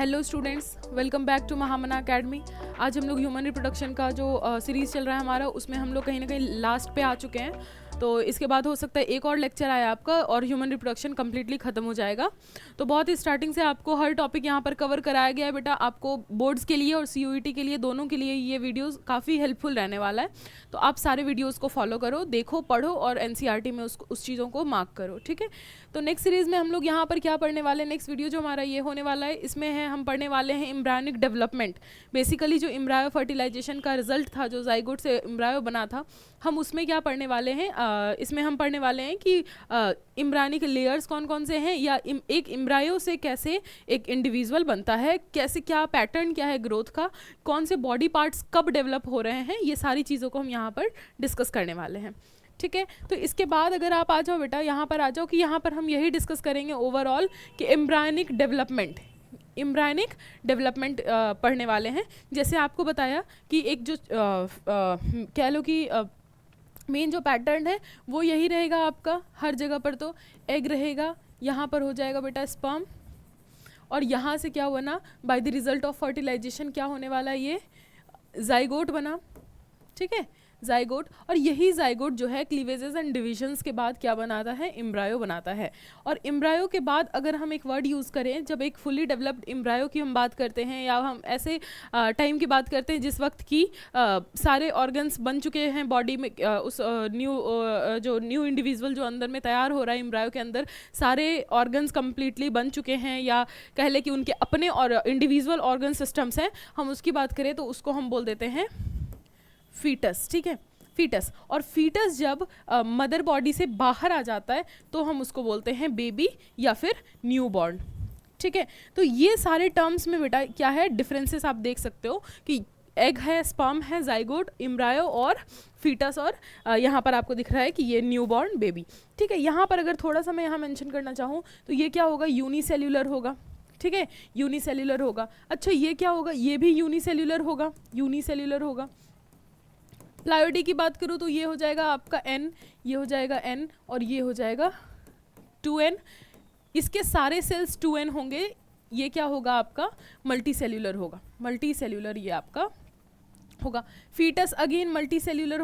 Hello students, welcome back to Mahamana academy. आज हम लोग ह्यूमन रिप्रोडक्शन का जो सीरीज़ चल रहा है हमारा, उसमें हम लोग कहीं ना कहीं लास्ट पे आ चुके हैं। तो इसके बाद हो सकता है एक और लेक्चर आए आपका और ह्यूमन रिप्रोडक्शन कम्प्लीटली ख़त्म हो जाएगा। तो बहुत ही स्टार्टिंग से आपको हर टॉपिक यहाँ पर कवर कराया गया है बेटा। आपको बोर्ड्स के लिए और CUET के लिए दोनों के लिए ये वीडियोज़ काफ़ी हेल्पफुल रहने वाला है। तो आप सारे वीडियोज़ को फॉलो करो, देखो, पढ़ो और NCERT में उस चीज़ों को मार्क करो, ठीक है। तो नेक्स्ट सीरीज़ में हम लोग यहाँ पर क्या पढ़ने वाले हैं, नेक्स्ट वीडियो जो हमारा ये होने वाला है, इसमें है हम पढ़ने वाले हैं एम्ब्रायोनिक डेवलपमेंट। बेसिकली जो एम्ब्रायो फर्टिलाइजेशन का रिजल्ट था, जो जाइगोट से एम्ब्रायो बना था, हम उसमें क्या पढ़ने वाले हैं, इसमें हम पढ़ने वाले हैं कि एम्ब्रायोनिक लेयर्स कौन कौन से हैं, या एक एम्ब्रायो से कैसे एक इंडिविजुअल बनता है, कैसे क्या पैटर्न क्या है ग्रोथ का, कौन से बॉडी पार्ट्स कब डेवलप हो रहे हैं, ये सारी चीज़ों को हम यहाँ पर डिस्कस करने वाले हैं, ठीक है। तो इसके बाद अगर आप आ जाओ बेटा, यहाँ पर आ जाओ कि यहाँ पर हम यही डिस्कस करेंगे ओवरऑल कि एम्ब्रायोनिक डेवलपमेंट पढ़ने वाले हैं। जैसे आपको बताया कि एक जो कह लो कि मेन जो पैटर्न है वो यही रहेगा आपका हर जगह पर। तो एग रहेगा, यहाँ पर हो जाएगा बेटा स्पर्म, और यहाँ से क्या हुआ ना, by the result of fertilisation क्या होने वाला है, ये जाइगोट बना, ठीक है, जाइगोट। और यही जाइगोट जो है क्लीवेजेस एंड डिविजन्स के बाद क्या बनाता है, एम्ब्रायो बनाता है। और एम्ब्रायो के बाद अगर हम एक वर्ड यूज़ करें, जब एक फुली डेवलप्ड एम्ब्रायो की हम बात करते हैं, या हम ऐसे टाइम की बात करते हैं जिस वक्त की सारे ऑर्गन्स बन चुके हैं बॉडी में, उस जो न्यू इंडिविजुअल जो अंदर में तैयार हो रहा है एम्ब्रायो के अंदर, सारे ऑर्गन्स कम्प्लीटली बन चुके हैं, या कह लें कि उनके अपने और इंडिविजुअल ऑर्गन सिस्टम्स हैं, हम उसकी बात करें तो उसको हम बोल देते हैं फीटस, ठीक है, फीटस। और फीटस जब मदर बॉडी से बाहर आ जाता है तो हम उसको बोलते हैं बेबी या फिर न्यूबॉर्न, ठीक है। तो ये सारे टर्म्स में बेटा क्या है, डिफरेंसेस आप देख सकते हो कि एग है, स्पर्म है, जाइगोट, एम्ब्रायो और फीटस, और यहाँ पर आपको दिख रहा है कि ये न्यूबॉर्न बेबी, ठीक है। यहाँ पर अगर थोड़ा सा मैं यहाँ मेंशन करना चाहूँ तो ये क्या होगा, यूनिसेल्यूलर होगा, ठीक है, यूनिसेल्यूलर होगा। अच्छा, ये क्या होगा, ये भी यूनिसेल्यूलर होगा। प्लायोडी की बात करूँ तो ये हो जाएगा आपका N, ये हो जाएगा N, और ये हो जाएगा 2N। इसके सारे सेल्स 2N होंगे। ये क्या होगा आपका, मल्टी सेल्यूलर ये आपका होगा। फीटस अगेन मल्टी सेल्यूलर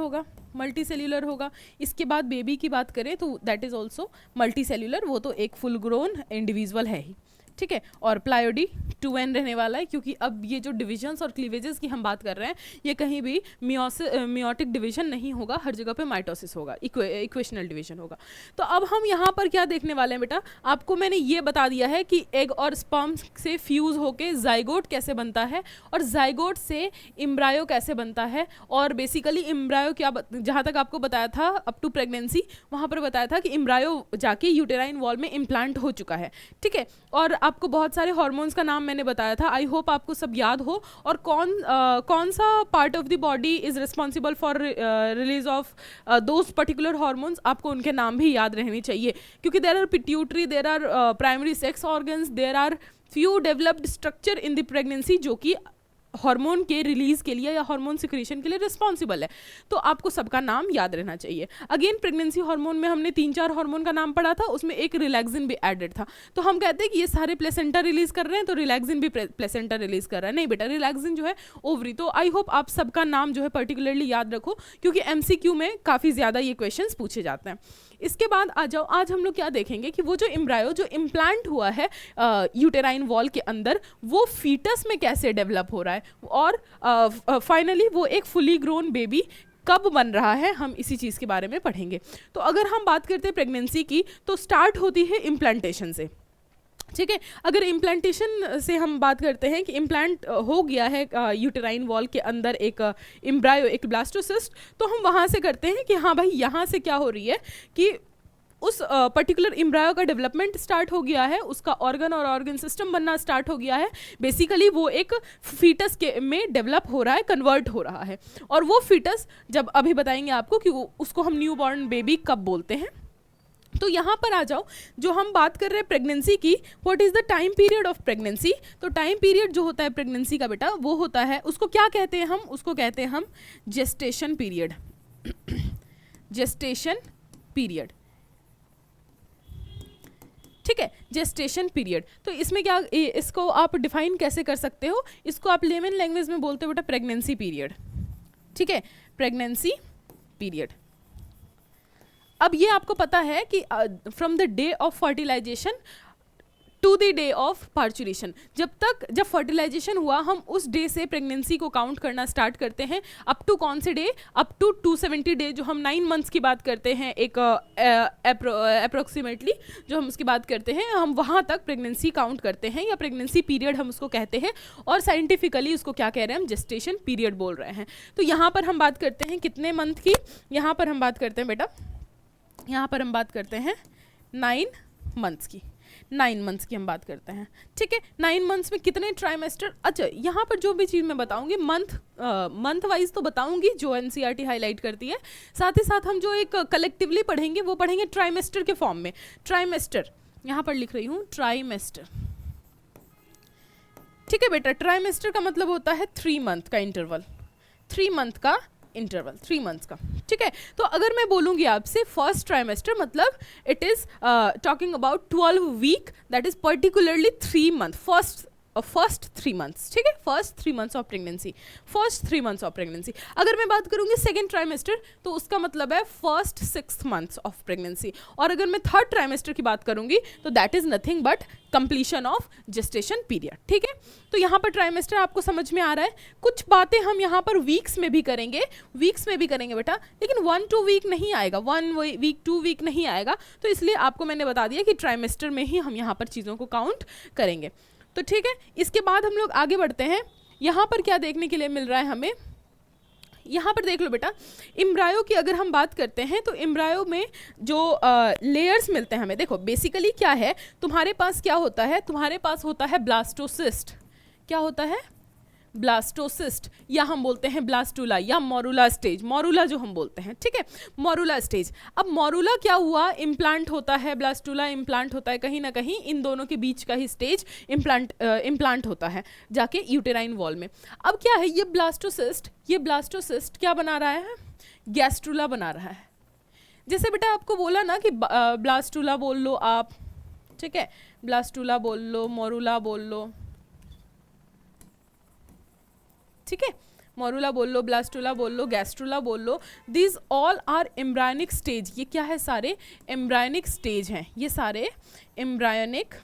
होगा। इसके बाद बेबी की बात करें तो that is also multi cellular, वो तो एक फुल ग्रोन इंडिविजुअल है ही, ठीक है। और प्लायोडी 2N रहने वाला है, क्योंकि अब ये जो डिविजन्स और क्लीवेजेस की हम बात कर रहे हैं, ये कहीं भी मियोटिक डिवीजन नहीं होगा, हर जगह पे माइटोसिस होगा, इक्वेशनल डिवीजन होगा। तो अब हम यहाँ पर क्या देखने वाले हैं बेटा, आपको मैंने ये बता दिया है कि एग और स्पर्म से फ्यूज़ होके जाइगोट कैसे बनता है, और जाइगोट से एम्ब्रायो कैसे बनता है। और बेसिकली एम्ब्रायो क्या, जहाँ तक आपको बताया था अप टू प्रेगनेंसी, वहाँ पर बताया था कि एम्ब्रायो जाके यूटेराइन वॉल में इम्प्लांट हो चुका है, ठीक है। और आपको बहुत सारे हार्मोन्स का नाम मैंने बताया था, आई होप आपको सब याद हो। और कौन सा part of the body is responsible for release of those particular hormones, आपको उनके नाम भी याद रहने चाहिए, क्योंकि there are pituitary, there are primary sex organs, there are few developed structure in the pregnancy जो कि हार्मोन के रिलीज के लिए या हार्मोन सिक्रीशन के लिए रिस्पॉन्सिबल है। तो आपको सबका नाम याद रहना चाहिए। अगेन प्रेगनेंसी हार्मोन में हमने 3-4 हार्मोन का नाम पढ़ा था, उसमें एक रिलैक्सिन भी एडेड था। तो हम कहते हैं कि ये सारे प्लेसेंटा रिलीज कर रहे हैं, तो रिलैक्सिन भी प्लेसेंटा रिलीज कर रहा है। नहीं बेटा, रिलैक्सिन जो है ओवरी। तो आई होप आप सबका नाम जो है पर्टिकुलरली याद रखो, क्योंकि MCQ में काफ़ी ज़्यादा ये क्वेश्चंस पूछे जाते हैं। इसके बाद आ जाओ, आज हम लोग क्या देखेंगे कि वो जो एम्ब्रायो जो इम्प्लांट हुआ है यूटेराइन वॉल के अंदर, वो फीटस में कैसे डेवलप हो रहा है, और फाइनली वो एक फुली ग्रोन बेबी कब बन रहा है, हम इसी चीज़ के बारे में पढ़ेंगे। तो अगर हम बात करते हैं प्रेगनेंसी की, तो स्टार्ट होती है इम्प्लांटेशन से, ठीक है। अगर इम्प्लांटेशन से हम बात करते हैं कि इम्प्लांट हो गया है यूटेराइन वॉल के अंदर एक एम्ब्रायो, एक ब्लास्टोसिस्ट, तो हम वहाँ से करते हैं कि हाँ भाई, यहाँ से क्या हो रही है कि उस पर्टिकुलर एम्ब्रायो का डेवलपमेंट स्टार्ट हो गया है, उसका ऑर्गन और ऑर्गन सिस्टम बनना स्टार्ट हो गया है। बेसिकली वो एक फीटस के में डेवलप हो रहा है, कन्वर्ट हो रहा है। और वो फीटस जब अभी बताएंगे आपको कि उसको हम न्यू बॉर्न बेबी कब बोलते हैं। तो यहाँ पर आ जाओ, जो हम बात कर रहे हैं प्रेगनेंसी की, what is the time period of pregnancy. तो टाइम पीरियड जो होता है प्रेगनेंसी का बेटा, वो होता है, उसको क्या कहते हैं हम, उसको कहते हैं हम जेस्टेशन पीरियड। जेस्टेशन पीरियड, ठीक है, जेस्टेशन पीरियड। तो इसमें क्या, इसको आप डिफाइन कैसे कर सकते हो, इसको आप लेमन लैंग्वेज में बोलते हो बेटा प्रेगनेंसी पीरियड। ठीक है, प्रेगनेंसी पीरियड। अब ये आपको पता है कि from the day of fertilisation to the day of parturition, जब फर्टिलाइजेशन हुआ हम उस डे से प्रेगनेंसी को काउंट करना स्टार्ट करते हैं, अप टू कौन से डे, अप टू 270 डे, जो हम 9 मंथ्स की बात करते हैं, एक अप्रोक्सीमेटली जो हम उसकी बात करते हैं, हम वहाँ तक प्रेगनेंसी काउंट करते हैं, या प्रेगनेंसी पीरियड हम उसको कहते हैं, और साइंटिफिकली उसको क्या कह रहे हैं हम, जेस्टेशन पीरियड बोल रहे हैं। तो यहाँ पर हम बात करते हैं कितने मंथ की, यहाँ पर हम बात करते हैं बेटा, यहाँ पर हम बात करते हैं 9 मंथ्स की, 9 मंथ्स की हम बात करते हैं। ठीक है, 9 मंथ्स में कितने ट्राइमेस्टर, अच्छा यहाँ पर जो भी चीज़ मैं बताऊंगी मंथ वाइज तो बताऊंगी जो एनसीईआरटी हाईलाइट करती है, साथ ही साथ हम जो एक कलेक्टिवली पढ़ेंगे वो पढ़ेंगे ट्राइमेस्टर के फॉर्म में। ट्राइमेस्टर यहाँ पर लिख रही हूँ, ट्राइमेस्टर। ठीक है बेटा, ट्राइमेस्टर का मतलब होता है 3 मंथ का इंटरवल, 3 मंथ का इंटरवल, 3 मंथ्स का। ठीक है, तो अगर मैं बोलूँगी आपसे फर्स्ट ट्राइमेस्टर, मतलब it is talking about 12 week, that is particularly 3 month, first 3 months. ठीक है, first 3 months of pregnancy, first 3 months of pregnancy. अगर मैं बात करूँगी सेकेंड ट्राइमेस्टर, तो उसका मतलब है फर्स्ट 6 मंथ्स ऑफ प्रेगनेंसी। और अगर मैं थर्ड ट्राइमेस्टर की बात करूँगी तो that is nothing but completion of gestation period. ठीक है, तो यहाँ पर ट्राइमेस्टर आपको समझ में आ रहा है। कुछ बातें हम यहाँ पर वीक्स में भी करेंगे, वीक्स में भी करेंगे बेटा, लेकिन 1-2 वीक नहीं आएगा, 1 वीक 2 वीक नहीं आएगा। तो इसलिए आपको मैंने बता दिया कि ट्राइमेस्टर में ही हम यहाँ पर चीज़ों को काउंट करेंगे। तो ठीक है, इसके बाद हम लोग आगे बढ़ते हैं। यहाँ पर क्या देखने के लिए मिल रहा है हमें, यहाँ पर देख लो बेटा, एम्ब्रायो की अगर हम बात करते हैं तो एम्ब्रायो में जो लेयर्स मिलते हैं हमें, देखो बेसिकली क्या है, तुम्हारे पास क्या होता है, तुम्हारे पास होता है ब्लास्टोसिस्ट। क्या होता है, ब्लास्टोसिस्ट, या हम बोलते हैं ब्लास्टूला या मोरूला स्टेज, मोरूला जो हम बोलते हैं। ठीक है, मोरूला स्टेज। अब मोरूला क्या हुआ, इम्प्लांट होता है, ब्लास्टूला इम्प्लांट होता है, कहीं ना कहीं इन दोनों के बीच का ही स्टेज इम्प्लांट होता है जाके यूटेराइन वॉल में। अब क्या है, ये ब्लास्टोसिस्ट क्या बना रहा है, गैस्ट्रूला बना रहा है। जैसे बेटा आपको बोला ना कि ब्लास्टूला बोल लो आप, ठीक है, ब्लास्टूला बोल लो, मोरूला बोल लो, ठीक है, मोरूला बोल लो, ब्लास्टूला बोल लो, गैस्ट्रूला बोल लो, these all are embryonic stage. ये क्या है, सारे एम्ब्रायनिक स्टेज हैं, ये सारे एम्ब्रायनिक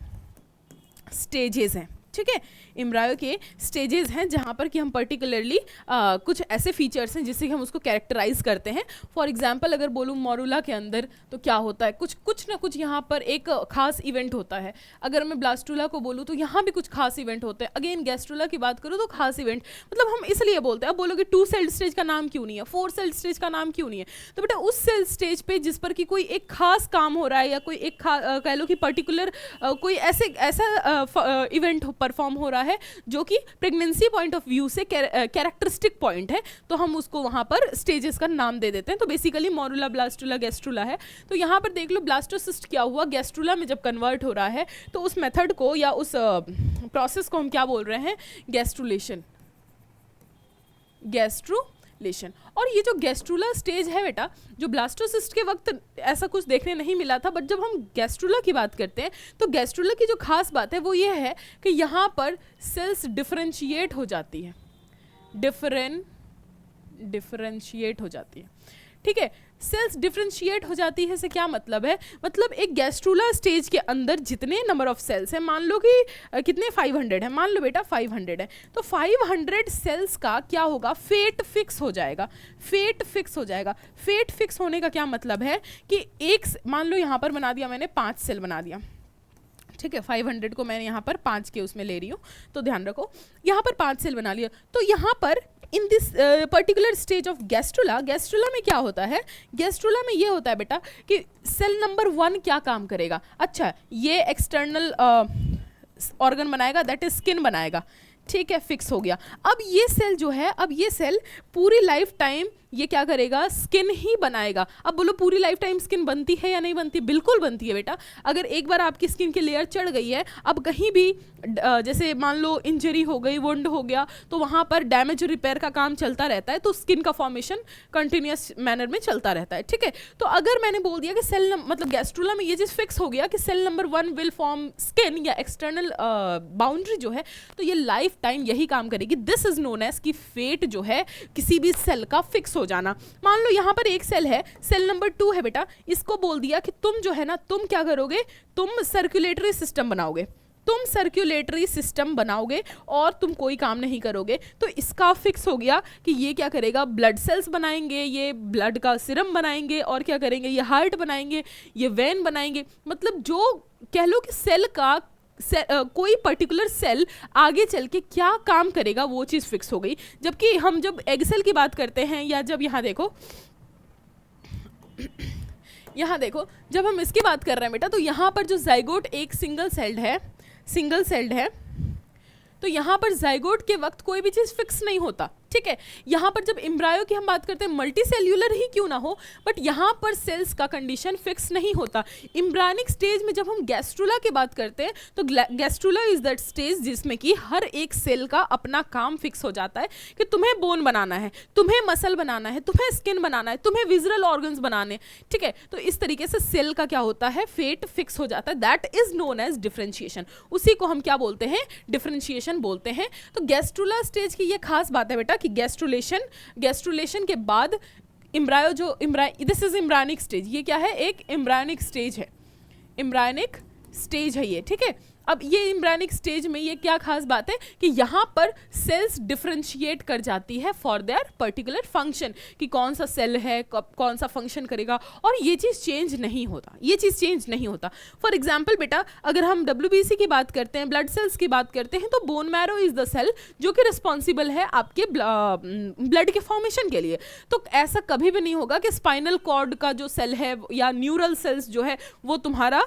स्टेजेस हैं। ठीक है, एम्ब्रायो के स्टेजेस हैं जहाँ पर कि हम पर्टिकुलरली कुछ ऐसे फीचर्स हैं जिससे कि हम उसको कैरेक्टराइज करते हैं। फॉर एग्जांपल अगर बोलूँ मोरूला के अंदर तो क्या होता है, कुछ ना कुछ यहाँ पर एक खास इवेंट होता है। अगर मैं ब्लास्टूला को बोलूँ तो यहाँ भी कुछ खास इवेंट होते हैं। अगेन गैस्ट्रूला की बात करूँ तो खास इवेंट, मतलब हम इसलिए बोलते हैं। अब बोलोगे 2 सेल स्टेज का नाम क्यों नहीं है, 4 सेल स्टेज का नाम क्यों नहीं है, तो बेटा उस सेल स्टेज पे जिस पर कि कोई एक खास काम हो रहा है या कोई एक कह लो कि पर्टिकुलर कोई ऐसा इवेंट परफॉर्म हो रहा है जो कि प्रेगनेंसी पॉइंट ऑफ व्यू से कैरेक्टरिस्टिक पॉइंट है, तो हम उसको वहां पर स्टेजेस का नाम दे देते हैं। तो बेसिकली मोरूला, ब्लास्टूला, गैस्ट्रूला है। तो यहाँ पर देख लो ब्लास्टोसिस्ट क्या हुआ, गैस्ट्रूला में जब कन्वर्ट हो रहा है तो उस मेथड को या उस प्रोसेस को हम क्या बोल रहे हैं, गैस्ट्रूलेशन। और ये जो गैस्ट्रूला स्टेज है बेटा, जो ब्लास्टोसिस्ट के वक्त ऐसा कुछ देखने नहीं मिला था, बट जब हम गैस्ट्रूला की बात करते हैं तो गैस्ट्रूला की जो खास बात है वो ये है कि यहाँ पर सेल्स डिफरेंशिएट हो जाती है, डिफरेंशिएट हो जाती है। ठीक है, सेल्स डिफरेंशिएट हो जाती है से क्या मतलब है, मतलब एक गैस्ट्रूला स्टेज के अंदर जितने नंबर ऑफ सेल्स हैं, मान लो कि कितने 500 है, मान लो बेटा 500 है, तो 500 सेल्स का क्या होगा, फेट फिक्स हो जाएगा। फेट फिक्स होने का क्या मतलब है कि एक, मान लो यहाँ पर बना दिया मैंने 5 सेल बना दिया, ठीक है, 500 को मैंने यहाँ पर 5 के उसमें ले रही हूँ, तो ध्यान रखो यहाँ पर 5 सेल बना लिया। तो यहाँ पर in this particular stage of gastrula में क्या होता है, गैस्ट्रूला में ये होता है बेटा कि सेल नंबर 1 क्या काम करेगा, अच्छा ये एक्सटर्नल ऑर्गन बनाएगा, दैट इज स्किन बनाएगा। ठीक है, फिक्स हो गया। अब ये सेल जो है, अब ये सेल पूरी लाइफ टाइम ये क्या करेगा, स्किन ही बनाएगा। अब बोलो पूरी लाइफ टाइम स्किन बनती है या नहीं बनती? बिल्कुल बनती है बेटा। अगर एक बार आपकी स्किन की लेयर चढ़ गई है, अब कहीं भी जैसे मान लो इंजरी हो गई, वुंड हो गया, तो वहाँ पर डैमेज रिपेयर का काम चलता रहता है, तो स्किन का फॉर्मेशन कंटिन्यूस मैनर में चलता रहता है, ठीक है। तो अगर मैंने बोल दिया कि सेल मतलब गैस्ट्रुला में ये चीज़ फिक्स हो गया कि cell number 1 will form skin या एक्सटर्नल बाउंड्री जो है, तो ये लाइफ टाइम यही काम करेगी। दिस इज नोन एज कि फेट जो है किसी भी सेल का फिक्स हो जाना। मान लो यहाँ पर एक सेल है, सेल नंबर 2 है बेटा, इसको बोल दिया कि तुम जो है ना, तुम क्या करोगे, तुम सर्कुलेटरी सिस्टम बनाओगे, तुम सर्कुलेटरी सिस्टम बनाओगे और तुम कोई काम नहीं करोगे, तो इसका फिक्स हो गया कि ये क्या करेगा, ब्लड सेल्स बनाएंगे, ये ब्लड का सिरम बनाएंगे, और क्या करेंगे, ये हार्ट बनाएंगे, ये वेन बनाएंगे। मतलब जो कह लो कि सेल का कोई पर्टिकुलर सेल आगे चल के क्या काम करेगा वो चीज़ फिक्स हो गई। जबकि हम जब एग सेल की बात करते हैं, या जब यहाँ देखो यहाँ देखो, जब हम इसकी बात कर रहे हैं बेटा, तो यहाँ पर जो जाइगोट एक सिंगल सेल्ड है, तो यहाँ पर जाइगोट के वक्त कोई भी चीज़ फिक्स नहीं होता, ठीक है। यहाँ पर जब एम्ब्रायो की हम बात करते हैं, मल्टी सेल्यूलर ही क्यों ना हो, बट यहाँ पर सेल्स का कंडीशन फिक्स नहीं होता। एम्ब्रायनिक स्टेज में जब हम गैस्ट्रुला की बात करते हैं, तो गैस्ट्रुला इज दैट स्टेज जिसमें कि हर एक सेल का अपना काम फिक्स हो जाता है कि तुम्हें बोन बनाना है, तुम्हें मसल बनाना है, तुम्हें स्किन बनाना है, तुम्हें विजुअल ऑर्गन्स बनाने, ठीक है। तो इस तरीके से सेल का क्या होता है, फेट फिक्स हो जाता है। That is known as differentiation. उसी को हम क्या बोलते हैं, डिफरेंशिएशन बोलते हैं। तो गैस्ट्रुला स्टेज की ये खास बात है बेटा कि गैस्ट्रुलेशन के बाद एम्ब्रायो जो दिस इज एम्ब्रायनिक स्टेज, ये क्या है, एक एम्ब्रायनिक स्टेज है, एम्ब्रायनिक स्टेज है ये, ठीक है। अब ये एम्ब्रायनिक स्टेज में ये क्या खास बात है कि यहाँ पर सेल्स डिफरेंशिएट कर जाती है फॉर देयर पर्टिकुलर फंक्शन, कि कौन सा सेल है, कौन सा फंक्शन करेगा, और ये चीज़ चेंज नहीं होता, ये चीज़ चेंज नहीं होता। फॉर एग्जाम्पल बेटा, अगर हम WBC की बात करते हैं, ब्लड सेल्स की बात करते हैं, तो bone marrow is the cell जो कि रिस्पॉन्सिबल है आपके ब्लड के फॉर्मेशन के लिए। तो ऐसा कभी भी नहीं होगा कि स्पाइनल कॉर्ड का जो सेल है या न्यूरल सेल्स जो है वो तुम्हारा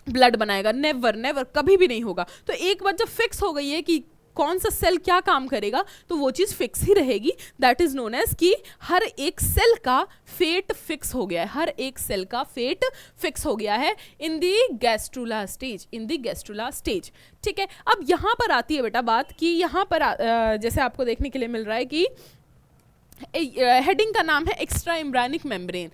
ब्लड बनाएगा, नेवर नेवर, कभी भी नहीं होगा। तो एक बार जब फिक्स हो गई है कि कौन सा सेल क्या काम करेगा, तो वो चीज़ फिक्स ही रहेगी। दैट इज नोन एज कि हर एक सेल का फेट फिक्स हो गया है, हर एक सेल का फेट फिक्स हो गया है इन दी गैस्ट्रुला स्टेज, इन दी गैस्ट्रुला स्टेज, ठीक है। अब यहाँ पर आती है बेटा बात कि यहाँ पर जैसे आपको देखने के लिए मिल रहा है कि हेडिंग का नाम है extra embryonic membrane,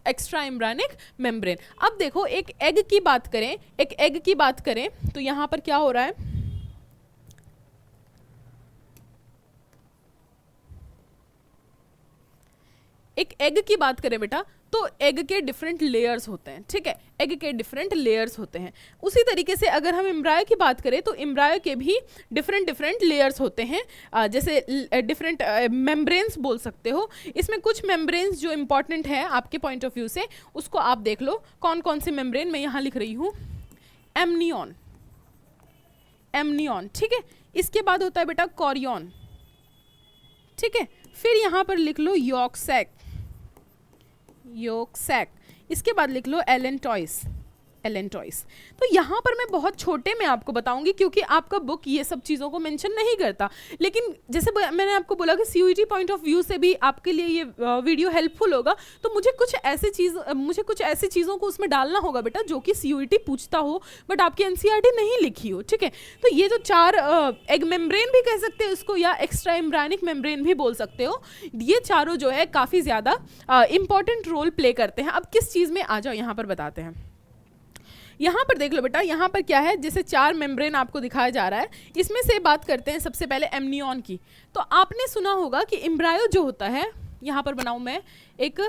extra embryonic membrane. अब देखो एक एग की बात करें, एक एग की बात करें, तो यहाँ पर क्या हो रहा है, एक एग की बात करें बेटा, तो एग के डिफरेंट लेयर्स होते हैं, ठीक है, एग के डिफरेंट लेयर्स होते हैं। उसी तरीके से अगर हम एम्ब्रायो की बात करें, तो एम्ब्रायो के भी डिफरेंट लेयर्स होते हैं, जैसे डिफरेंट मेम्ब्रेन्स बोल सकते हो। इसमें कुछ मेम्ब्रेन्स जो इंपॉर्टेंट है आपके पॉइंट ऑफ व्यू से, उसको आप देख लो, कौन कौन से मेम्ब्रेन मैं यहाँ लिख रही हूँ। एमनियन, एमनियन, ठीक है। इसके बाद होता है बेटा कॉरियन, ठीक है। फिर यहाँ पर लिख लो यॉर्क सैक, योक सैक। इसके बाद लिख लो एलेंटॉइस, एलेंटॉइस। तो यहाँ पर मैं बहुत छोटे में आपको बताऊंगी क्योंकि आपका बुक ये सब चीज़ों को मेंशन नहीं करता, लेकिन जैसे मैंने आपको बोला कि CUET पॉइंट ऑफ व्यू से भी आपके लिए ये वीडियो हेल्पफुल होगा, तो मुझे कुछ ऐसी चीज़ों को उसमें डालना होगा बेटा जो कि CUET पूछता हो बट आपकी NCERT नहीं लिखी हो, ठीक है। तो ये जो 4 एग मेम्ब्रेन भी कह सकते हो इसको, या एक्स्ट्रा एम्ब्रायनिक मेम्ब्रेन भी बोल सकते हो, ये चारों जो है काफ़ी ज़्यादा इंपॉर्टेंट रोल प्ले करते हैं। अब किस चीज़ में आ जाओ, यहाँ पर बताते हैं। यहाँ पर देख लो बेटा, यहाँ पर क्या है, जैसे 4 मेम्ब्रेन आपको दिखाया जा रहा है, इसमें से बात करते हैं सबसे पहले एमनियन की। तो आपने सुना होगा कि एम्ब्रायो जो होता है, यहाँ पर बनाऊँ मैं एक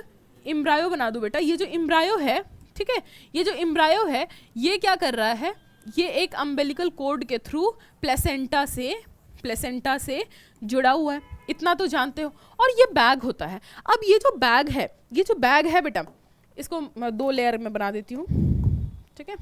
एम्ब्रायो बना दूँ बेटा, ये जो एम्ब्रायो है, ठीक है, ये जो एम्ब्रायो है ये क्या कर रहा है, ये एक अम्बिलिकल कॉर्ड के थ्रू प्लेसेंटा से जुड़ा हुआ है, इतना तो जानते हो। और ये बैग होता है। अब ये जो बैग है बेटा, इसको 2 लेयर में बना देती हूँ, ठीक है,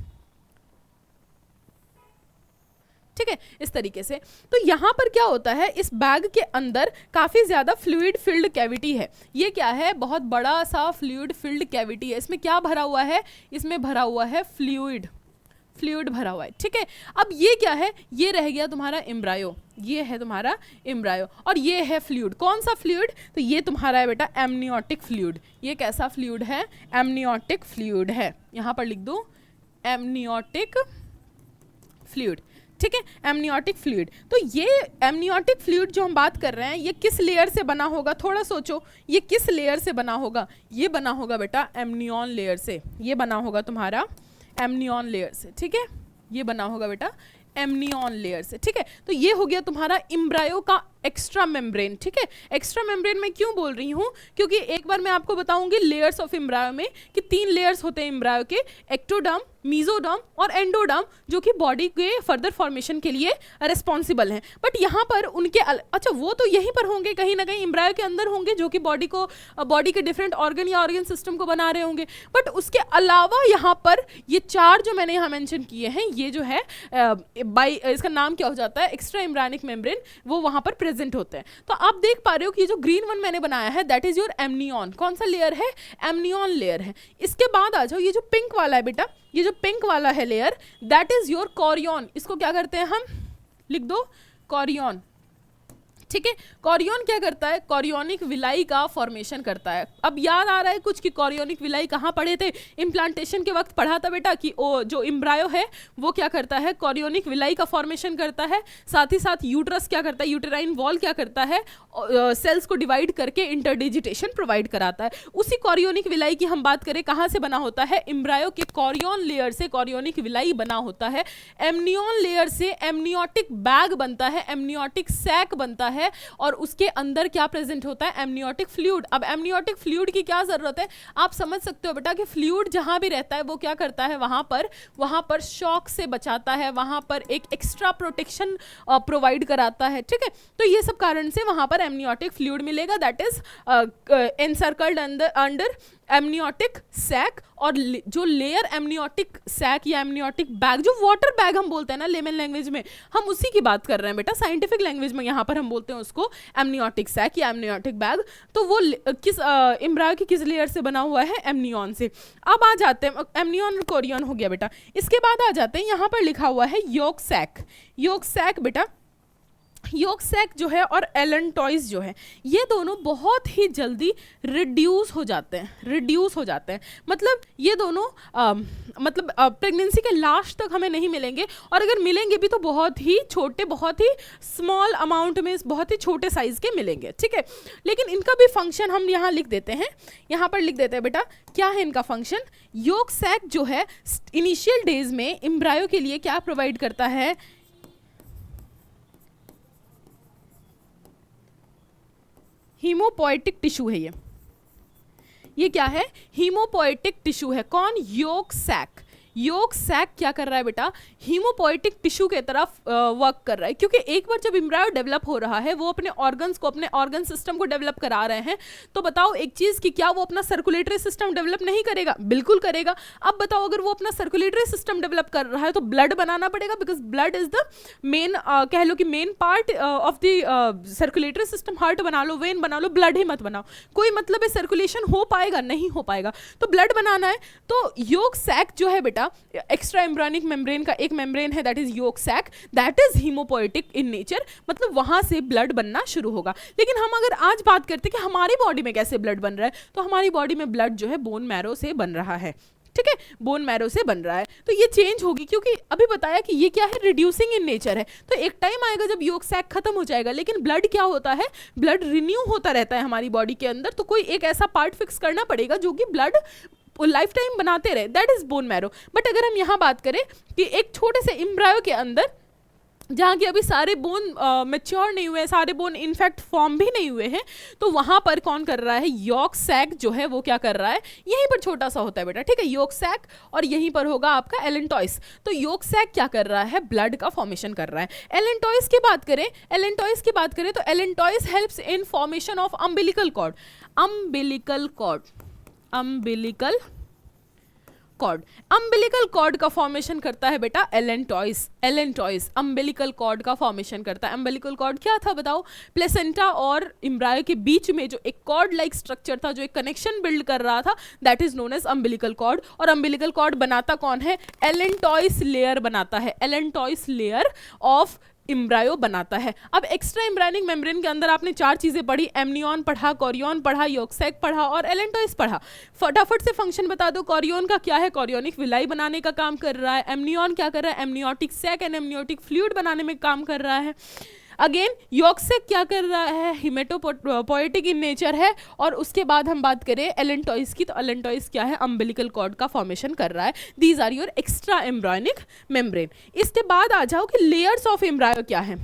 ठीक है, इस तरीके से। तो यहाँ पर क्या होता है, इस बैग के अंदर काफ़ी ज़्यादा फ्लूइड फिल्ड कैविटी है। ये क्या है, बहुत बड़ा सा फ्लूइड फिल्ड कैविटी है। इसमें क्या भरा हुआ है, इसमें भरा हुआ है फ्लूइड, फ्लूइड भरा हुआ है, ठीक है। अब ये क्या है, ये रह गया तुम्हारा एम्ब्रायो, ये है तुम्हारा एम्ब्रायो, और ये है फ्लूइड। कौन सा फ्लूइड, तो ये तुम्हारा है बेटा एमनियोटिक फ्लूइड। ये कैसा फ्लूइड है, एमनियोटिक फ्लूइड है, यहाँ पर लिख दो एमनियोटिक फ्लूइड, ठीक है, एमनियोटिक फ्लूइड। तो ये एमनियोटिक फ्लूइड जो हम बात कर रहे हैं, ये किस लेयर से बना होगा, थोड़ा सोचो, ये किस लेयर से बना होगा, ये बना होगा बेटा एमनियन लेयर से, ये बना होगा तुम्हारा एमनियन लेयर से, ठीक है, ये बना होगा बेटा एमनियन लेयर से, ठीक है। तो ये हो गया तुम्हारा एम्ब्रायो का एक्स्ट्रा मेम्ब्रेन, ठीक है। एक्स्ट्रा मेम्ब्रेन में क्यों बोल रही हूँ, क्योंकि एक बार मैं आपको बताऊंगी लेयर्स ऑफ एम्ब्रायो में कि 3 लेयर्स होते हैं एम्ब्रायो के, एक्टोडर्म, मीजोडर्म और एंडोडर्म, जो कि बॉडी के फर्दर फॉर्मेशन के लिए रिस्पॉन्सिबल हैं। बट यहाँ पर उनके अच्छा वो तो यहीं पर होंगे, कहीं ना कहीं एम्ब्रायो के अंदर होंगे, जो कि बॉडी के डिफरेंट ऑर्गन या ऑर्गन सिस्टम को बना रहे होंगे। बट उसके अलावा यहाँ पर ये 4 जो मैंने यहाँ मेंशन किए हैं, ये जो है इसका नाम क्या हो जाता है, एक्स्ट्रा एम्ब्रायनिक मेम्ब्रेन, वो वहाँ पर प्रेजेंट होते हैं। तो आप देख पा रहे हो कि ये जो ग्रीन वन मैंने बनाया है, दैट इज योर एमनियन। कौन सा लेयर है, एमनियन लेयर है। इसके बाद आ जाओ, ये जो पिंक वाला है बेटा, ये जो पिंक वाला है layer, that is your chorion. इसको क्या करते हैं हम, लिख दो कॉरियन, ठीक है। कॉरियन क्या करता है, कॉरियोनिक विलाई का फॉर्मेशन करता है। अब याद आ रहा है कुछ कि कॉरियोनिक विलाई कहाँ पढ़े थे, इम्प्लांटेशन के वक्त पढ़ा था बेटा कि जो एम्ब्रायो है वो क्या करता है, कॉरियोनिक विलाई का फॉर्मेशन करता है। साथ ही साथ यूट्रस क्या करता है, यूटेराइन वॉल क्या करता है, सेल्स को डिवाइड करके इंटरडिजिटेशन प्रोवाइड कराता है। उसी कॉरियोनिक विलाई की हम बात करें, कहाँ से बना होता है, एम्ब्रायो के कॉरियन लेयर से कॉरियोनिक विलाई बना होता है। एमनियन लेयर से एमनियोटिक बैग बनता है, एमनियोटिक सैक बनता है, और उसके अंदर क्या प्रेजेंट होता है, एमनियोटिक फ्लूइड। अब एमनियोटिक फ्लूइड की क्या जरूरत है, आप समझ सकते हो बेटा कि फ्लूइड जहां भी रहता है वो क्या करता है, वहां पर शॉक से बचाता है, वहां पर एक एक्स्ट्रा प्रोटेक्शन प्रोवाइड कराता है, ठीक है। तो ये सब कारण से वहां पर एमनियोटिक फ्लूइड मिलेगा, that is encircled under amniotic sac. और जो लेयर एमनियोटिक सैक या एमनियोटिक बैग, जो वाटर बैग हम बोलते हैं ना लेमन लैंग्वेज में, हम उसी की बात कर रहे हैं बेटा। साइंटिफिक लैंग्वेज में यहाँ पर हम बोलते हैं उसको एमनियोटिक सैक या एमनियोटिक बैग। तो वो किस एम्ब्रायो की किस लेयर से बना हुआ है, एमनियन से। अब आ जाते हैं, एमनियन और कोरियन हो गया बेटा। इसके बाद आ जाते हैं, यहाँ पर लिखा हुआ है योक सैक। योक सैक बेटा, योक सैक जो है और एलेंटॉइस जो है, ये दोनों बहुत ही जल्दी रिड्यूस हो जाते हैं, मतलब ये दोनों मतलब प्रेगनेंसी के लास्ट तक हमें नहीं मिलेंगे, और अगर मिलेंगे भी तो बहुत ही छोटे, बहुत ही स्मॉल अमाउंट में, बहुत ही छोटे साइज के मिलेंगे, ठीक है। लेकिन इनका भी फंक्शन हम यहाँ लिख देते हैं, यहाँ पर लिख देते हैं बेटा, क्या है इनका फंक्शन। योक सैक जो है इनिशियल डेज में एम्ब्रायो के लिए क्या प्रोवाइड करता है, हीमोपोएटिक टिश्यू है। ये क्या है, हीमोपोएटिक टिश्यू है। कौन, योक सैक। योक सैक क्या कर रहा है बेटा, हीमोपोएटिक टिश्यू के तरफ वर्क कर रहा है, क्योंकि एक बार जब एम्ब्रायो डेवलप हो रहा है, वो अपने ऑर्गन्स को, अपने ऑर्गन सिस्टम को डेवलप करा रहे हैं। तो बताओ एक चीज कि क्या वो अपना सर्कुलेटरी सिस्टम डेवलप नहीं करेगा, बिल्कुल करेगा। अब बताओ अगर वो अपना सर्कुलेटरी सिस्टम डेवलप कर रहा है तो ब्लड बनाना पड़ेगा, because blood is the main, कह लो कि main part of the circulatory system. Heart बना लो, वेन बना लो, ब्लड ही मत बनाओ, कोई मतलब है सर्कुलेशन हो पाएगा, नहीं हो पाएगा। तो ब्लड बनाना है, तो योक सैक जो है बेटा, एक्स्ट्रा एम्ब्रायनिक मेम्ब्रेन का एक मेम्ब्रेन है, that is yolk sac, that is haemopoietic in nature, मतलब वहां से ब्लड बनना शुरू होगा। लेकिन हम अगर आज बात करते हैं कि हमारी बॉडी में कैसे ब्लड बन रहा है, तो हमारी बॉडी में ब्लड जो है बोन मैरो से बन रहा है, ठीक है, बोन मैरो से बन रहा है। तो ये चेंज होगी, क्योंकि अभी बताया कि ये क्या है, रिड्यूसिंग इन नेचर है। तो एक टाइम आएगा जब योक सैक खत्म हो जाएगा, लेकिन ब्लड क्या होता है, ब्लड रिन्यू होता रहता है हमारी बॉडी के अंदर। तो कोई एक ऐसा पार्ट फिक्स करना पड़ेगा जो कि ब्लड लाइफ टाइम बनाते रहे, that is bone marrow. But अगर हम यहाँ बात करें कि एक छोटे से एम्ब्रायो के अंदर, जहाँ की अभी सारे बोन मैच्योर नहीं हुए, सारे बोन इनफैक्ट फॉर्म भी नहीं हुए हैं, तो वहाँ पर कौन कर रहा है, योक सैक जो है वो क्या कर रहा है, यहीं पर छोटा सा होता है बेटा, ठीक है, योक सैक, और यहीं पर होगा आपका एलेंटॉइस। तो योक सैक क्या कर रहा है, ब्लड का फॉर्मेशन कर रहा है। एलेंटॉइस की बात करें, एलेंटॉइस की बात करें तो allantois helps in formation of umbilical cord. Umbilical cord, umbilical cord. Umbilical cord का फॉर्मेशन करता है बेटा एलेंटॉइस। एलेंटॉइस अम्बिलिकल कॉर्ड का फॉर्मेशन करता है। अम्बिलिकल कॉर्ड क्या था बताओ? प्लेसेंटा और एम्ब्रायो के बीच में जो एक कॉर्ड लाइक स्ट्रक्चर था, जो एक कनेक्शन बिल्ड कर रहा था, that is known as umbilical cord. और अम्बिलिकल कॉर्ड बनाता कौन है? एलेंटॉइस लेयर बनाता है। एलेंटॉइस लेयर ऑफ एम्ब्रायो बनाता है। अब एक्स्ट्रा एम्ब्रायोनिक मेम्ब्रेन के अंदर आपने 4 चीजें पढ़ी, एमनियन पढ़ा, कोरियन पढ़ा, यॉर्क सैक पढ़ा और एलेंटॉइस पढ़ा। फटाफट से फंक्शन बता दो। कोरियन का क्या है? कोरियोनिक विलाई बनाने का काम कर रहा है। एमनियन क्या कर रहा है? Amniotic sac and amniotic fluid बनाने में काम कर रहा है। अगेन यॉर्क सैक क्या कर रहा है? हिमेटोपोएटिक इन नेचर है। और उसके बाद हम बात करें एलेंटॉइस की, तो एलेंटॉइस क्या है? अम्बिलिकल कॉर्ड का फॉर्मेशन कर रहा है। These are your extra embryonic membrane. इसके बाद आ जाओ कि लेयर्स ऑफ एम्ब्रायो क्या है।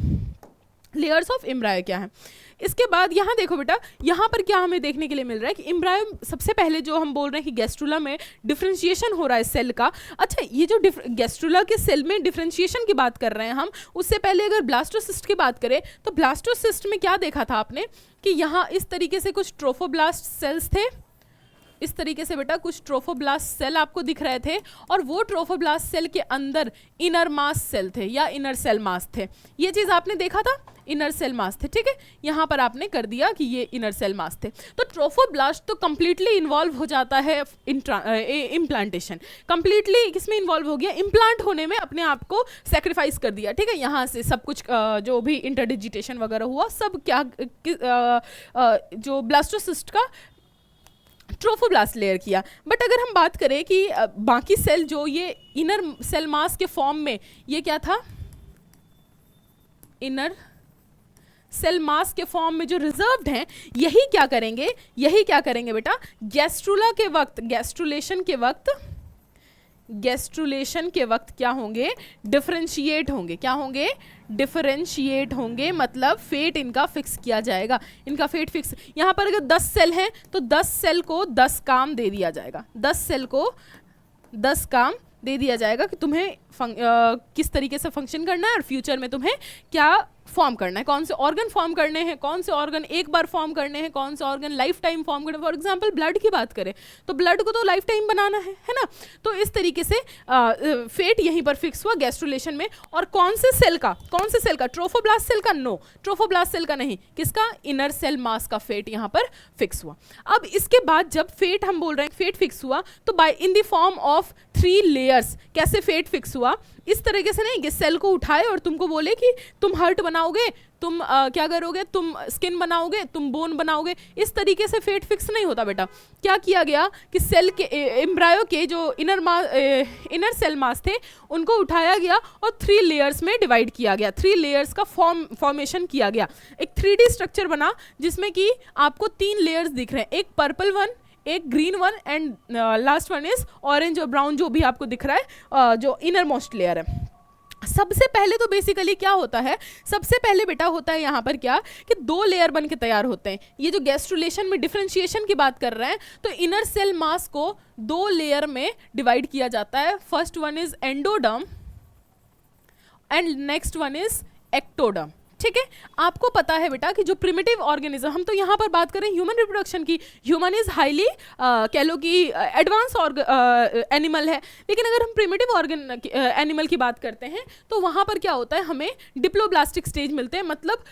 लेयर्स ऑफ एम्ब्रायो क्या है? इसके बाद यहाँ देखो बेटा, यहाँ पर क्या हमें देखने के लिए मिल रहा है कि एम्ब्रायो सबसे पहले जो हम बोल रहे हैं कि गैस्ट्रुला में डिफरेंशिएशन हो रहा है सेल का। अच्छा, ये जो गैस्ट्रुला के सेल में डिफरेंशिएशन की बात कर रहे हैं हम, उससे पहले अगर ब्लास्टोसिस्ट की बात करें तो ब्लास्टोसिस्ट में क्या देखा था आपने कि यहाँ इस तरीके से कुछ ट्रोफोब्लास्ट सेल्स थे। इस तरीके से बेटा कुछ ट्रोफोब्लास्ट सेल आपको दिख रहे थे और वो ट्रोफोब्लास्ट सेल के अंदर इनर मास सेल थे या इनर सेल मास थे। ये चीज़ आपने देखा था, इनर सेल मास थे। ठीक है, यहाँ पर आपने कर दिया कि ये इनर सेल मास थे। तो ट्रोफोब्लास्ट तो कंप्लीटली इन्वॉल्व हो जाता है इम्प्लांटेशन। कंप्लीटली किसमें इन्वॉल्व हो गया? इम्प्लांट होने में अपने आप को सेक्रीफाइस कर दिया। ठीक है, यहाँ से सब कुछ जो भी इंटरडिजिटेशन वगैरह हुआ सब क्या जो ब्लास्टोसिस्ट का ट्रोफोब्लास्ट लेयर किया। बट अगर हम बात करें कि बाकी सेल जो ये इनर सेल मास के फॉर्म में, ये क्या था? इनर सेल मास के फॉर्म में जो रिजर्व्ड हैं, यही क्या करेंगे? यही क्या करेंगे बेटा? गैस्ट्रुला के वक्त, गैस्ट्रुलेशन के वक्त क्या होंगे? डिफरेंशिएट होंगे। क्या होंगे? डिफरेंशिएट होंगे। मतलब फेट इनका फिक्स किया जाएगा। इनका फेट फिक्स, यहाँ पर अगर 10 सेल हैं तो 10 सेल को 10 काम दे दिया जाएगा। 10 सेल को 10 काम दे दिया जाएगा कि तुम्हें किस तरीके से फंक्शन करना है और फ्यूचर में तुम्हें क्या फॉर्म करना है, कौन से ऑर्गन फॉर्म करने हैं, कौन से ऑर्गन एक बार फॉर्म करने हैं, कौन से ऑर्गन लाइफ टाइम फॉर्म करने हैं। फॉर एग्जांपल ब्लड की बात करें तो ब्लड को तो लाइफ टाइम बनाना है ना। तो इस तरीके से फेट यहीं पर फिक्स हुआ गैस्ट्रुलेशन में। और कौन से सेल का? ट्रोफोब्लास्ट सेल का? नो, ट्रोफोब्लास्ट सेल का नहीं। किसका? इनर सेल मास का फेट यहाँ पर फिक्स हुआ। अब इसके बाद जब फेट हम बोल रहे हैं फेट फिक्स हुआ तो by in the form of 3 layers. कैसे फेट फिक्स हुआ? इस तरीके से नहीं कि सेल को उठाए और तुमको बोले कि तुम हार्ट बनाओगे, तुम क्या करोगे, तुम स्किन बनाओगे, तुम बोन बनाओगे। इस तरीके से फेट फिक्स नहीं होता बेटा। क्या किया गया कि सेल के एम्ब्रायो के जो इनर सेल मास थे उनको उठाया गया और 3 लेयर्स में डिवाइड किया गया। 3 लेयर्स का फॉर्मेशन किया गया। एक 3D स्ट्रक्चर बना जिसमें कि आपको 3 लेयर्स दिख रहे हैं, एक पर्पल वन, एक green one and last one is orange और ब्राउन, जो भी आपको दिख रहा है जो इनर मोस्ट लेयर है। सबसे पहले तो बेसिकली क्या होता है? सबसे पहले बेटा होता है यहाँ पर क्या कि 2 लेयर बन के तैयार होते हैं। ये जो गैस्ट्रुलेशन में डिफरेंशिएशन की बात कर रहे हैं तो इनर सेल मास को 2 लेयर में डिवाइड किया जाता है। First one is endoderm and next one is ectoderm. ठीक है, आपको पता है बेटा कि जो प्रिमिटिव ऑर्गेनिज्म, हम तो यहाँ पर बात करें ह्यूमन रिप्रोडक्शन की, ह्यूमन इज हाईली कह लो कि एडवांस एनिमल है। लेकिन अगर हम प्रिमिटिव एनिमल की बात करते हैं तो वहाँ पर क्या होता है? हमें डिप्लोब्लास्टिक स्टेज मिलते हैं। मतलब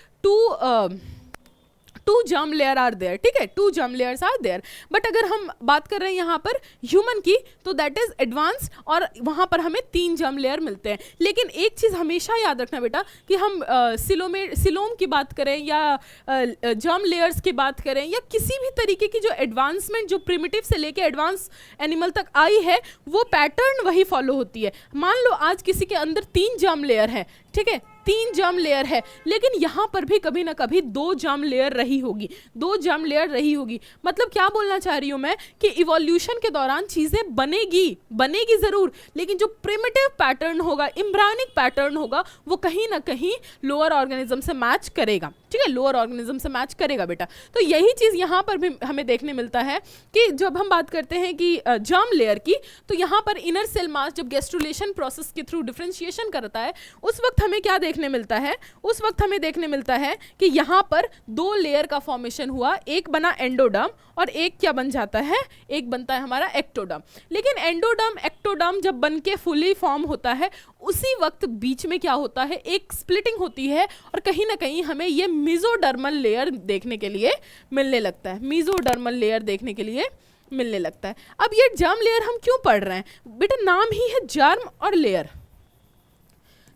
2 जर्म लेयर आर देयर। ठीक है, 2 germ layers are there. But अगर हम बात कर रहे हैं यहाँ पर ह्यूमन की तो दैट इज एडवांस और वहाँ पर हमें 3 जर्म लेयर मिलते हैं। लेकिन एक चीज़ हमेशा याद रखना बेटा कि हम सिलोम की बात करें या जर्म लेयर्स की बात करें या किसी भी तरीके की जो एडवांसमेंट जो प्रिमिटिव से लेके एडवांस एनिमल तक आई है वो पैटर्न वही फॉलो होती है। मान लो आज किसी के अंदर 3 जर्म लेयर है, ठीक है, 3 जर्म लेयर है, लेकिन यहाँ पर भी कभी ना कभी 2 जर्म लेयर रही होगी, 2 जर्म लेयर रही होगी। मतलब क्या बोलना चाह रही हूँ मैं कि इवोल्यूशन के दौरान चीज़ें बनेगी ज़रूर, लेकिन जो प्रिमिटिव पैटर्न होगा, एम्ब्रायोनिक पैटर्न होगा, वो कहीं ना कहीं लोअर ऑर्गेनिज्म से मैच करेगा। ठीक है, लोअर ऑर्गेनिज्म से मैच करेगा बेटा। तो यही चीज़ यहाँ पर भी हमें देखने मिलता है कि जब हम बात करते हैं कि जर्म लेयर की, तो यहाँ पर इनर सेल मास जब गैस्ट्रुलेशन प्रोसेस के थ्रू डिफ्रेंशिएशन करता है, उस वक्त हमें क्या देखने मिलता है, उस वक्त हमें देखने मिलता है कि यहाँ पर 2 लेयर का फॉर्मेशन हुआ, एक बना एंडोडर्म और एक क्या बन जाता है, एक बनता है हमारा एक्टोडर्म। लेकिन एंडोडर्म एक्टोडर्म जब बन के फुली फॉर्म होता है, उसी वक्त बीच में क्या होता है, एक स्प्लिटिंग होती है और कहीं ना कहीं हमें ये मेसोडर्मल लेयर देखने के लिए मिलने लगता है, मेसोडर्मल लेयर देखने के लिए मिलने लगता है। अब ये जर्म लेयर हम क्यों पढ़ रहे हैं बेटा, नाम ही है जर्म और लेयर,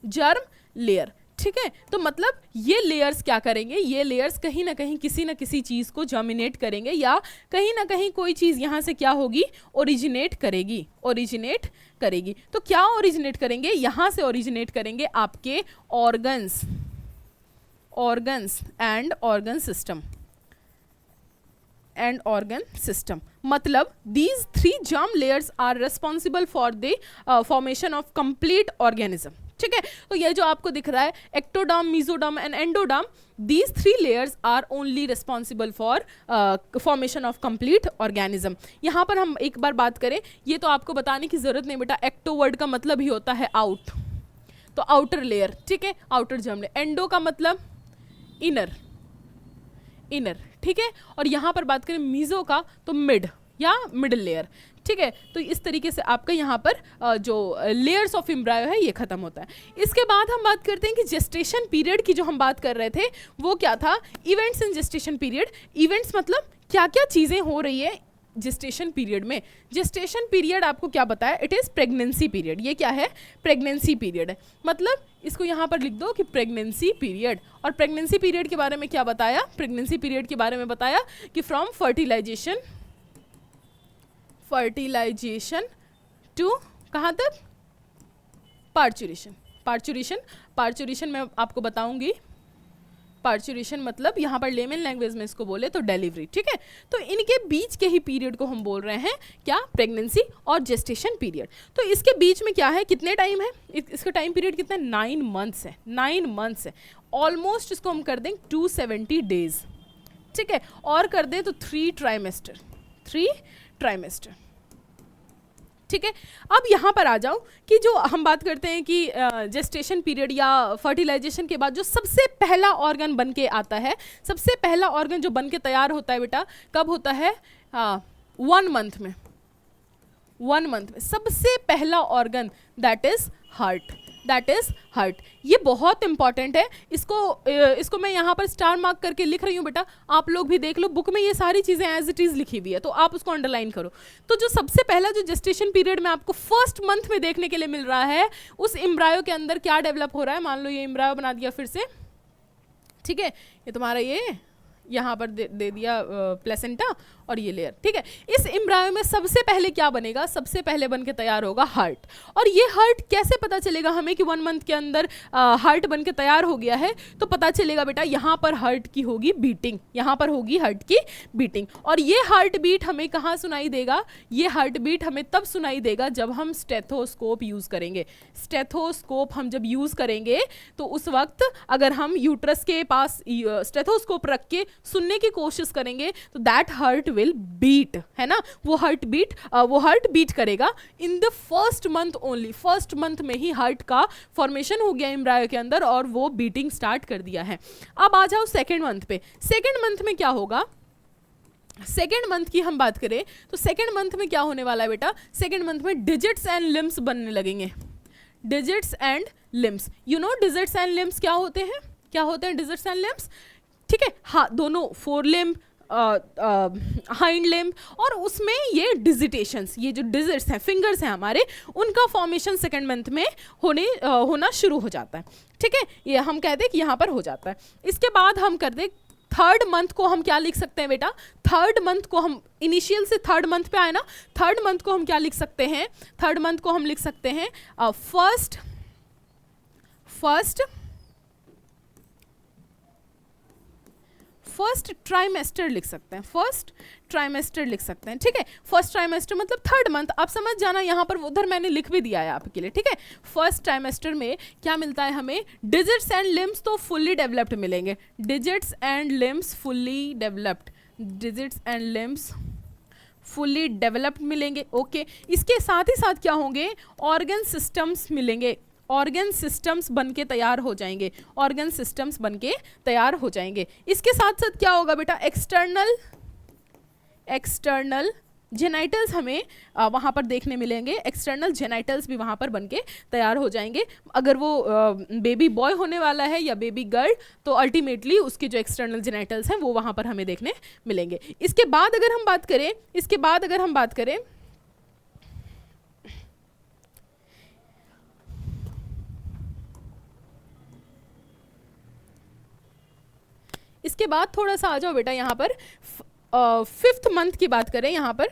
जर्म लेयर, ठीक है। तो मतलब ये लेयर्स क्या करेंगे, ये लेयर्स कहीं ना कहीं किसी ना किसी चीज़ को जर्मिनेट करेंगे या कहीं ना कहीं कोई चीज़ यहाँ से क्या होगी, ओरिजिनेट करेगी, ओरिजिनेट करेगी। तो क्या ओरिजिनेट करेंगे, यहाँ से ओरिजिनेट करेंगे आपके organs, organs and organ system, and organ system. मतलब these 3 germ layers are responsible for the formation of complete organism, ठीक है। तो ये जो आपको दिख रहा है ectoderm, mesoderm and endoderm, these 3 layers are only responsible for formation of complete organism। यहाँ पर हम एक बार बात करें, ये तो आपको बताने की जरूरत नहीं बेटा, एक्टो वर्ड का मतलब ही होता है आउट, तो आउटर लेयर, ठीक है, आउटर जर्म लेयर। एंडो का मतलब इनर, इनर, ठीक है। और यहाँ पर बात करें मीजो का, तो मिड या मिडिल लेयर, ठीक है। तो इस तरीके से आपका यहाँ पर जो लेयर्स ऑफ एम्ब्रायो है ये खत्म होता है। इसके बाद हम बात करते हैं कि जेस्टेशन पीरियड की जो हम बात कर रहे थे वो क्या था, events in gestation period. Events मतलब क्या क्या चीज़ें हो रही है जेस्टेशन पीरियड में। जेस्टेशन पीरियड आपको क्या बताया, इट इज़ प्रेगनेंसी पीरियड। ये क्या है, प्रेगनेंसी पीरियड है। मतलब इसको यहाँ पर लिख दो कि प्रेगनेंसी पीरियड। और प्रेगनेंसी पीरियड के बारे में क्या बताया, प्रेगनेंसी पीरियड के बारे में बताया कि फ्रॉम फर्टिलाइजेशन, फर्टिलाइजेशन टू कहाँ तक, पार्चुरेशन, पार्चुरेशन, पार्चुरेशन मैं आपको बताऊंगी। पार्चुरेशन मतलब यहाँ पर लेमन लैंग्वेज में इसको बोले तो डिलीवरी, ठीक है। तो इनके बीच के ही पीरियड को हम बोल रहे हैं क्या, प्रेगनेंसी और जेस्टेशन पीरियड। तो इसके बीच में क्या है, कितने टाइम है, इसका टाइम पीरियड कितना है, 9 मंथ्स है, 9 मंथ्स है। ऑलमोस्ट इसको हम कर दें 270 डेज, ठीक है। और कर दें तो 3 ट्राइमेस्टर, 3 ट्राइमेस्टर, ठीक है। अब यहाँ पर आ जाओ कि जो हम बात करते हैं कि जेस्टेशन पीरियड या फर्टिलाइजेशन के बाद जो सबसे पहला ऑर्गन बन के आता है, सबसे पहला ऑर्गन जो बन के तैयार होता है बेटा, कब होता है, 1 मंथ में, 1 मंथ में सबसे पहला organ, that is heart, that is heart. ये बहुत इंपॉर्टेंट है, इसको मैं यहाँ पर स्टार मार्क करके लिख रही हूँ बेटा, आप लोग भी देख लो, बुक में ये सारी चीज़ें एज इट इज़ लिखी हुई है, तो आप उसको अंडरलाइन करो। तो जो सबसे पहला जो जेस्टेशन पीरियड में आपको फर्स्ट मंथ में देखने के लिए मिल रहा है, उस एम्ब्रायो के अंदर क्या डेवलप हो रहा है, मान लो ये एम्ब्रायो बना दिया फिर से, ठीक है, ये तुम्हारा ये यहाँ पर दे दिया प्लेसेंटा और ये लेयर, ठीक है। इस एम्ब्रायो में सबसे पहले क्या बनेगा, सबसे पहले बन के तैयार होगा हार्ट। और ये हार्ट कैसे पता चलेगा हमें कि 1 मंथ के अंदर हार्ट बन के तैयार हो गया है, तो पता चलेगा बेटा यहाँ पर हार्ट की होगी बीटिंग, यहाँ पर होगी हार्ट की बीटिंग। और ये हार्ट बीट हमें कहाँ सुनाई देगा, ये हार्ट बीट हमें तब सुनाई देगा जब हम स्टेथोस्कोप यूज़ करेंगे। स्टेथोस्कोप हम जब यूज़ करेंगे तो उस वक्त अगर हम यूट्रस के पास स्टेथोस्कोप रख के सुनने की कोशिश करेंगे तो दैट हार्ट विल बीट, है ना, वो हार्ट बीट करेगा in the first month only. First month में ही हार्ट का फॉर्मेशन हो गया एम्ब्रायो के अंदर और वो बीटिंग स्टार्ट कर दिया है। अब आ जाओ सेकेंड मंथ पे। सेकेंड मंथ में क्या होगा, सेकेंड मंथ की हम बात करें तो सेकेंड मंथ में क्या होने वाला है बेटा, सेकेंड मंथ में डिजिट्स एंड लिम्स बनने लगेंगे। Digits and limbs, you know digits and limbs क्या होते हैं, क्या होते हैं डिजिट्स एंड लिम्स, ठीक है। हाँ, दोनों फोर लिम्ब, हाइंड लिम्ब, और उसमें ये डिजिटेशंस, ये जो डिजिट्स हैं, फिंगर्स हैं हमारे, उनका फॉर्मेशन सेकेंड मंथ में होना शुरू हो जाता है, ठीक है। ये हम कहते हैं कि यहाँ पर हो जाता है। इसके बाद हम कर दे थर्ड मंथ को हम क्या लिख सकते हैं बेटा, थर्ड मंथ को हम इनिशियल से थर्ड मंथ पे आए ना, थर्ड मंथ को हम क्या लिख सकते हैं, थर्ड मंथ को हम लिख सकते हैं फर्स्ट फर्स्ट ट्राइमेस्टर लिख सकते हैं, फर्स्ट ट्राइमेस्टर लिख सकते हैं, ठीक है। फर्स्ट ट्राइमेस्टर मतलब थर्ड मंथ, आप समझ जाना, यहाँ पर उधर मैंने लिख भी दिया है आपके लिए, ठीक है। फर्स्ट ट्राइमेस्टर में क्या मिलता है हमें, डिजिट्स एंड लिम्स तो फुल्ली डेवलप्ड मिलेंगे, digits and limbs fully developed, digits and limbs fully developed मिलेंगे, ओके। इसके साथ ही साथ क्या होंगे, ऑर्गन सिस्टम्स मिलेंगे, ऑर्गन सिस्टम्स बन के तैयार हो जाएंगे, ऑर्गन सिस्टम्स बन के तैयार हो जाएंगे। इसके साथ साथ क्या होगा बेटा, एक्सटर्नल जेनाइटल्स हमें वहाँ पर देखने मिलेंगे, एक्सटर्नल जेनाइटल्स भी वहाँ पर बन के तैयार हो जाएंगे। अगर वो बेबी बॉय होने वाला है या बेबी गर्ल, तो अल्टीमेटली उसके जो एक्सटर्नल जेनाइटल्स हैं वो वहाँ पर हमें देखने मिलेंगे। इसके बाद अगर हम बात करें, इसके बाद अगर हम बात करें, इसके बाद थोड़ा सा आ जाओ बेटा यहाँ पर, फिफ्थ मंथ की बात करें यहाँ पर,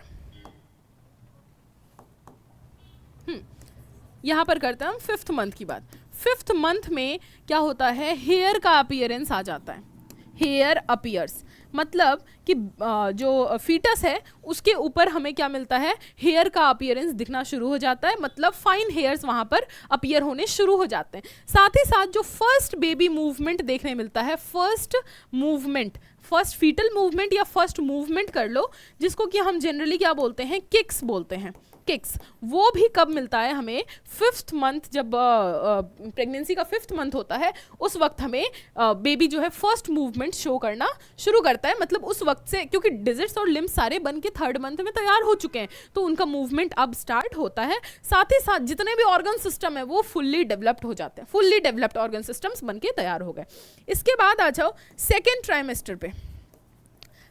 यहाँ पर करते हैं हम फिफ्थ मंथ की बात। फिफ्थ मंथ में क्या होता है, हेयर का अपीयरेंस आ जाता है, हेयर अपीयर्स, मतलब कि जो फीटस है उसके ऊपर हमें क्या मिलता है, हेयर का अपीयरेंस दिखना शुरू हो जाता है, मतलब फाइन हेयर्स वहाँ पर अपीयर होने शुरू हो जाते हैं। साथ ही साथ जो फर्स्ट बेबी मूवमेंट देखने मिलता है, first movement, first fetal movement या फर्स्ट मूवमेंट कर लो, जिसको कि हम जनरली क्या बोलते हैं, किक्स बोलते हैं, किक्स, वो भी कब मिलता है हमें, फिफ्थ मंथ, जब प्रेगनेंसी का फिफ्थ मंथ होता है उस वक्त हमें बेबी जो है फर्स्ट मूवमेंट शो करना शुरू करता है। मतलब उस वक्त से, क्योंकि डिजिट्स और लिम्स सारे बन के थर्ड मंथ में तैयार हो चुके हैं, तो उनका मूवमेंट अब स्टार्ट होता है। साथ ही साथ जितने भी ऑर्गन सिस्टम है वो फुल्ली डेवलप्ड हो जाते हैं, फुल्ली डेवलप्ड ऑर्गन सिस्टम्स बन के तैयार हो गए। इसके बाद आ जाओ सेकेंड ट्राइमेस्टर पे।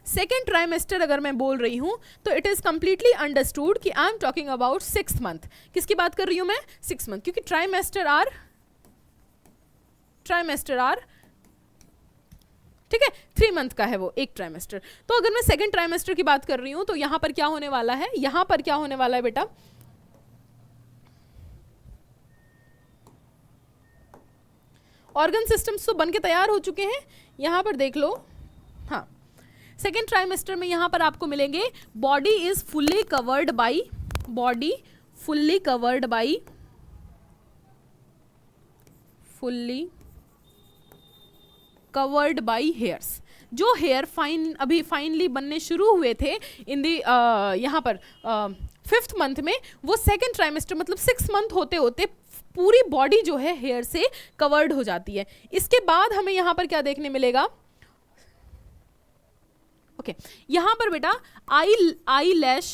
सेकेंड ट्राइमेस्टर अगर मैं बोल रही हूँ तो इट इज़ कंप्लीटली अंडरस्टूड कि I am talking about sixth month. किसकी बात कर रही हूँ मैं, सिक्स मंथ, क्योंकि ट्राइमेस्टर आर ठीक है 3 मंथ का है वो एक ट्राइमेस्टर। तो अगर मैं सेकेंड ट्राइमेस्टर की बात कर रही हूँ तो यहाँ पर क्या होने वाला है, यहाँ पर क्या होने वाला है बेटा, ऑर्गन सिस्टम्स तो बन के तैयार हो चुके हैं, यहाँ पर देख लो। हाँ, सेकेंड ट्राइमेस्टर में यहाँ पर आपको मिलेंगे body is fully covered by, body fully covered by, fully covered by hairs. जो हेयर अभी फाइनली बनने शुरू हुए थे इन दी यहाँ पर फिफ्थ मंथ में, वो सेकेंड ट्राइमेस्टर मतलब 6 मंथ होते होते पूरी बॉडी जो है हेयर से कवर्ड हो जाती है। इसके बाद हमें यहाँ पर क्या देखने मिलेगा, ओके यहाँ पर बेटा आई लैश,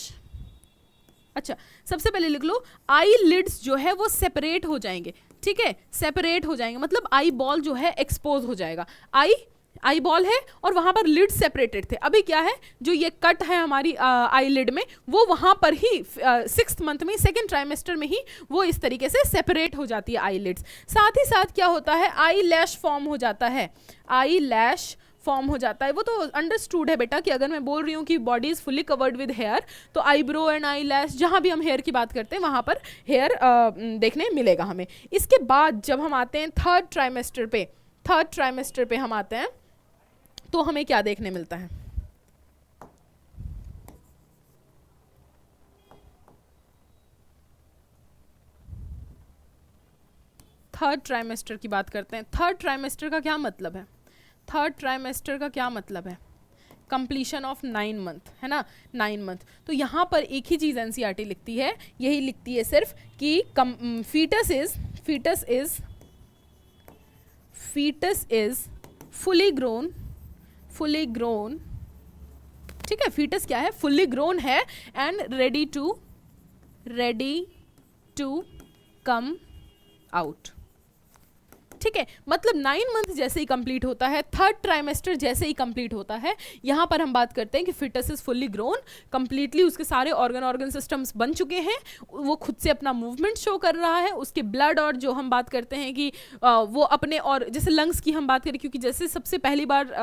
अच्छा सबसे पहले लिख लो आई लिड्स जो है वो सेपरेट हो जाएंगे, ठीक है, सेपरेट हो जाएंगे, मतलब आई बॉल जो है एक्सपोज हो जाएगा। आई बॉल है और वहां पर लिड सेपरेटेड थे, अभी क्या है, जो ये कट है हमारी आई लिड में, वो वहां पर ही सिक्स्थ मंथ में, सेकेंड ट्राइमेस्टर में ही वो इस तरीके से सेपरेट हो जाती है आई लिड्स। साथ ही साथ क्या होता है, आई लैश फॉर्म हो जाता है, आई लैश फॉर्म हो जाता है। वो तो अंडरस्टूड है बेटा कि अगर मैं बोल रही हूँ कि body is fully covered with hair, तो आईब्रो एंड आई लैश, जहाँ भी हम हेयर की बात करते हैं वहाँ पर हेयर देखने मिलेगा हमें। इसके बाद जब हम आते हैं थर्ड ट्राइमेस्टर पे हम आते हैं तो हमें क्या देखने मिलता है, थर्ड ट्राइमेस्टर की बात करते हैं। थर्ड ट्राइमेस्टर का क्या मतलब है, थर्ड ट्राइमेस्टर का क्या मतलब है, कंप्लीशन ऑफ 9 मंथ, है ना, 9 मंथ। तो यहाँ पर एक ही चीज़ एनसीईआरटी लिखती है, यही लिखती है सिर्फ कि फीटस इज फुली ग्रोन, ठीक है, फीटस क्या है, फुल्ली ग्रोन है and ready to come out, ठीक है। मतलब 9 मंथ जैसे ही कंप्लीट होता है, थर्ड ट्राइमेस्टर जैसे ही कंप्लीट होता है, यहाँ पर हम बात करते हैं कि foetus is fully grown, completely उसके सारे ऑर्गन सिस्टम्स बन चुके हैं, वो खुद से अपना मूवमेंट शो कर रहा है, उसके ब्लड और जो हम बात करते हैं कि वो अपने, और जैसे लंग्स की हम बात करें, क्योंकि जैसे सबसे पहली बार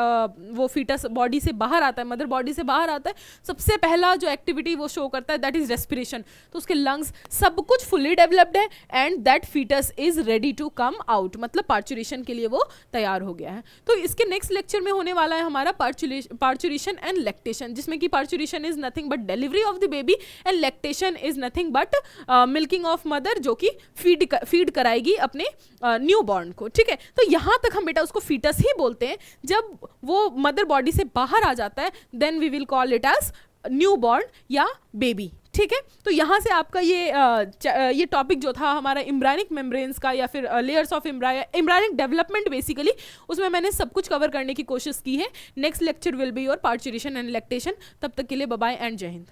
वो फिटस बॉडी से बाहर आता है, मदर बॉडी से बाहर आता है, सबसे पहला जो एक्टिविटी वो शो करता है दैट इज रेस्पिरेशन। तो उसके लंग्स सब कुछ फुल्ली डेवलप्ड है and that foetus is ready to come out, मतलब पार्चुरेशन के लिए वो तैयार हो गया है। तो इसके नेक्स्ट लेक्चर में होने वाला है हमारा पार्चुरेशन एंड लैक्टेशन, जिसमें कि parturition is nothing but delivery of the baby and lactation is nothing but milking of mother, जो कि फीड कराएगी अपने न्यू बॉर्न को। ठीक है, तो यहाँ तक हम बेटा उसको फीटस ही बोलते हैं। जब वो मदर बॉडी से बाहर आ जाता है then we will call it as new born या बेबी। ठीक है, तो यहाँ से आपका ये टॉपिक जो था हमारा एम्ब्रायनिक मेम्ब्रेन्स का या फिर layers of embryonic development basically, उसमें मैंने सब कुछ कवर करने की कोशिश की है। Next lecture will be your parturition and lactation. तब तक के लिए बाय बाय एंड जय हिंद।